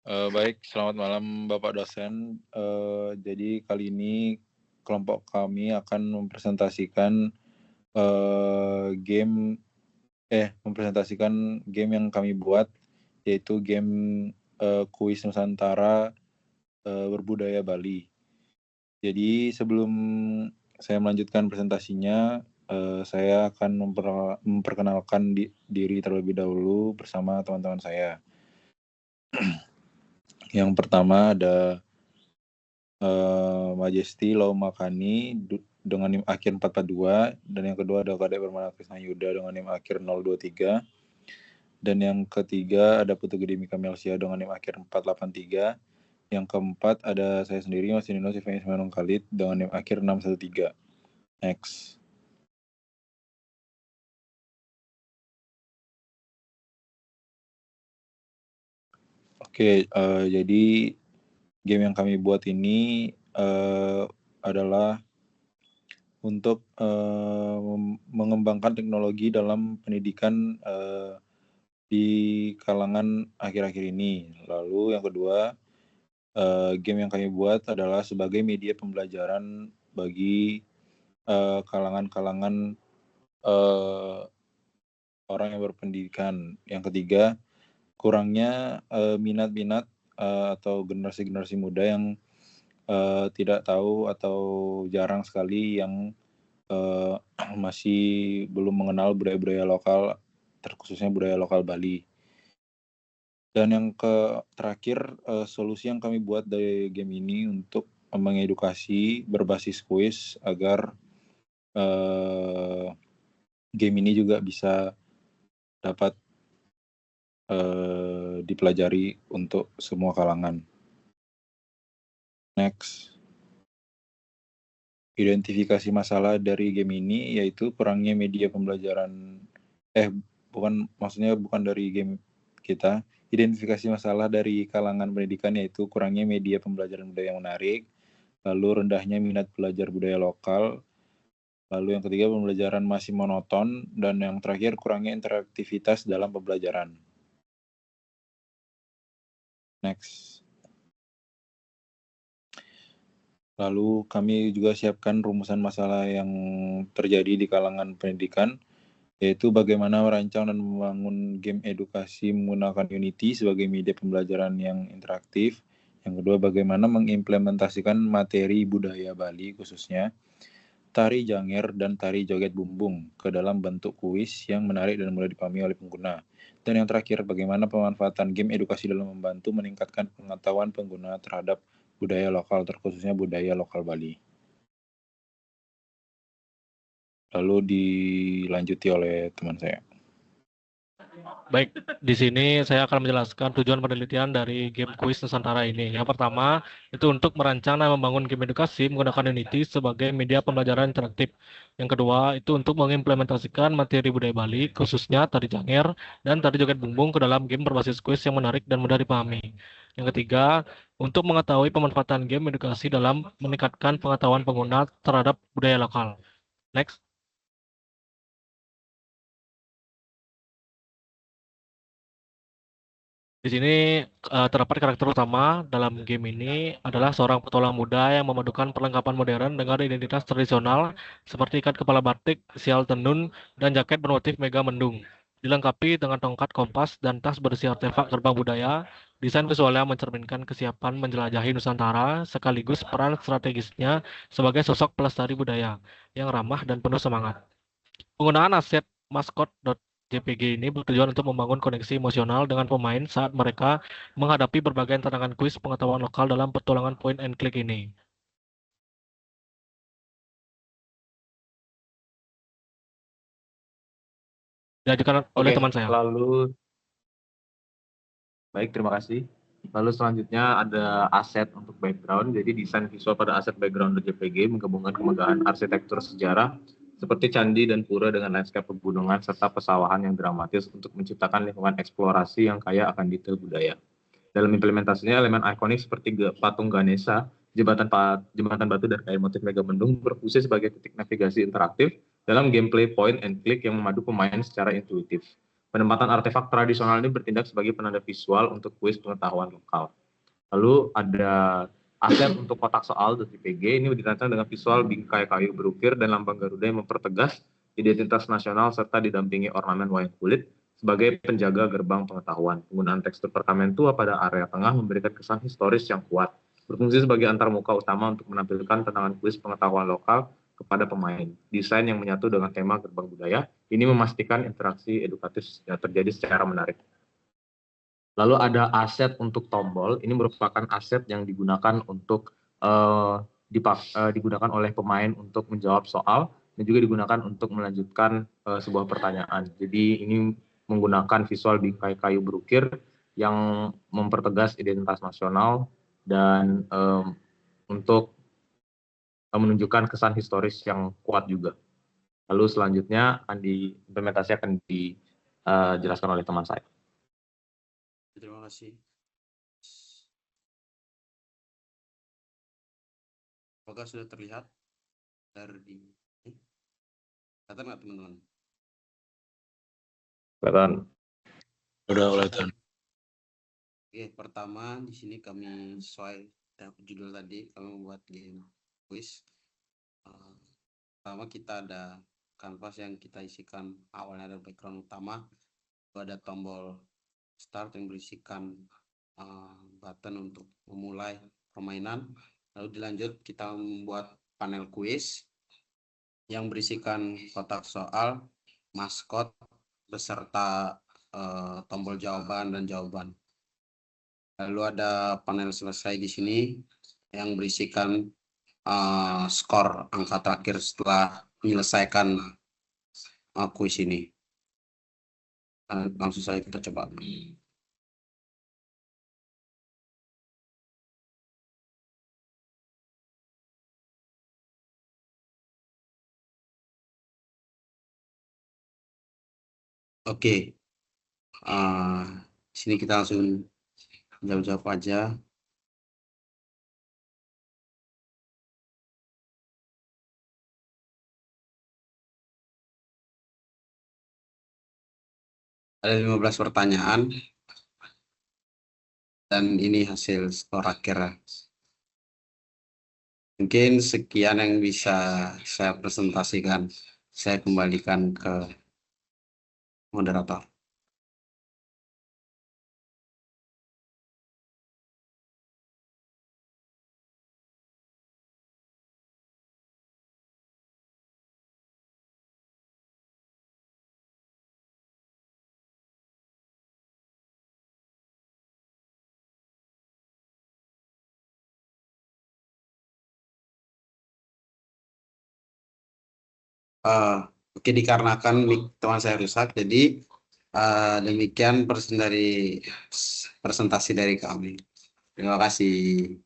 Baik, selamat malam Bapak dosen. Jadi kali ini kelompok kami akan mempresentasikan game yang kami buat, yaitu game kuis Nusantara berbudaya Bali. Jadi sebelum saya melanjutkan presentasinya, saya akan memperkenalkan diri terlebih dahulu bersama teman-teman saya. Yang pertama ada Majesty Laumakani dengan NIM akhir 442, dan yang kedua ada Kadek Permana Krisna Yuda dengan NIM akhir 023, dan yang ketiga ada Putu Gede Mika Melsia dengan NIM akhir 483, yang keempat ada saya sendiri Mas Nino Sifani Semanung Khalid dengan NIM akhir 613. Next. Oke, jadi game yang kami buat ini adalah untuk mengembangkan teknologi dalam pendidikan di kalangan akhir-akhir ini. Lalu yang kedua, game yang kami buat adalah sebagai media pembelajaran bagi kalangan-kalangan orang yang berpendidikan. Yang ketiga, kurangnya minat-minat atau generasi-generasi muda yang tidak tahu atau jarang sekali yang masih belum mengenal budaya-budaya lokal, terkhususnya budaya lokal Bali. Dan yang terakhir, solusi yang kami buat dari game ini untuk mengedukasi berbasis kuis agar game ini juga bisa dapat dipelajari untuk semua kalangan. Next. Identifikasi masalah dari game ini yaitu kurangnya media pembelajaran, bukan dari game kita. Identifikasi masalah dari kalangan pendidikan yaitu kurangnya media pembelajaran budaya yang menarik, lalu rendahnya minat belajar budaya lokal, lalu yang ketiga pembelajaran masih monoton, dan yang terakhir kurangnya interaktivitas dalam pembelajaran. Next. Lalu kami juga siapkan rumusan masalah yang terjadi di kalangan pendidikan, yaitu bagaimana merancang dan membangun game edukasi menggunakan Unity sebagai media pembelajaran yang interaktif. Yang kedua, bagaimana mengimplementasikan materi budaya Bali, khususnya tari janger dan tari joget bumbung, ke dalam bentuk kuis yang menarik dan mudah dipahami oleh pengguna. Dan yang terakhir, bagaimana pemanfaatan game edukasi dalam membantu meningkatkan pengetahuan pengguna terhadap budaya lokal, terkhususnya budaya lokal Bali. Lalu dilanjuti oleh teman saya. Baik, di sini saya akan menjelaskan tujuan penelitian dari game kuis Nusantara ini. Yang pertama, itu untuk merancang dan membangun game edukasi menggunakan Unity sebagai media pembelajaran interaktif. Yang kedua, itu untuk mengimplementasikan materi budaya Bali, khususnya tari janger dan tari joget bumbung ke dalam game berbasis kuis yang menarik dan mudah dipahami. Yang ketiga, untuk mengetahui pemanfaatan game edukasi dalam meningkatkan pengetahuan pengguna terhadap budaya lokal. Next. Di sini terdapat karakter utama dalam game ini adalah seorang petualang muda yang memadukan perlengkapan modern dengan identitas tradisional seperti ikat kepala batik, sial tenun, dan jaket bermotif mega mendung. Dilengkapi dengan tongkat kompas dan tas berisi artefak gerbang budaya, desain visualnya mencerminkan kesiapan menjelajahi Nusantara sekaligus peran strategisnya sebagai sosok pelestari budaya yang ramah dan penuh semangat. Penggunaan aset maskot JPG ini bertujuan untuk membangun koneksi emosional dengan pemain saat mereka menghadapi berbagai tantangan kuis pengetahuan lokal dalam petualangan point and click ini. Diajukan oleh teman saya. Baik, terima kasih. Lalu selanjutnya ada aset untuk background. Jadi desain visual pada aset background JPG menggabungkan kemegahan arsitektur sejarah seperti candi dan pura dengan landscape pegunungan serta pesawahan yang dramatis untuk menciptakan lingkungan eksplorasi yang kaya akan detail budaya. Dalam implementasinya, elemen ikonik seperti patung Ganesha, jembatan batu dan kain motif mega mendung berfungsi sebagai titik navigasi interaktif dalam gameplay point and click yang memadu pemain secara intuitif. Penempatan artefak tradisional ini bertindak sebagai penanda visual untuk kuis pengetahuan lokal. Lalu ada aset untuk kotak soal .jpg, ini dirancang dengan visual bingkai kayu berukir dan lambang Garuda yang mempertegas identitas nasional serta didampingi ornamen wayang kulit sebagai penjaga gerbang pengetahuan. Penggunaan tekstur perkamen tua pada area tengah memberikan kesan historis yang kuat, berfungsi sebagai antarmuka utama untuk menampilkan tantangan kuis pengetahuan lokal kepada pemain. Desain yang menyatu dengan tema gerbang budaya ini memastikan interaksi edukatif yang terjadi secara menarik. Lalu ada aset untuk tombol, ini merupakan aset yang digunakan untuk digunakan oleh pemain untuk menjawab soal dan juga digunakan untuk melanjutkan sebuah pertanyaan. Jadi ini menggunakan visual bingkai kayu berukir yang mempertegas identitas nasional dan untuk menunjukkan kesan historis yang kuat juga. Lalu selanjutnya implementasi akan dijelaskan oleh teman saya. Terima kasih. Apakah sudah terlihat dari kelihatan nggak teman-teman? Kelihatan. Udah kelihatan. Oke, pertama di sini kami sesuai judul tadi kami membuat game quiz. Pertama kita ada kanvas yang kita isikan, awalnya ada background utama, ada tombol start yang berisikan button untuk memulai permainan. Lalu dilanjut kita membuat panel quiz yang berisikan kotak soal, maskot, beserta tombol jawaban dan jawaban. Lalu ada panel selesai di sini yang berisikan skor angka terakhir setelah menyelesaikan kuis ini. Langsung saja kita coba. Oke, sini kita langsung jawab aja. Ada 15 pertanyaan dan ini hasil skor akhir. Mungkin sekian yang bisa saya presentasikan. Saya kembalikan ke moderator. Oke, dikarenakan mic teman saya rusak, jadi demikian presentasi dari kami. Terima kasih.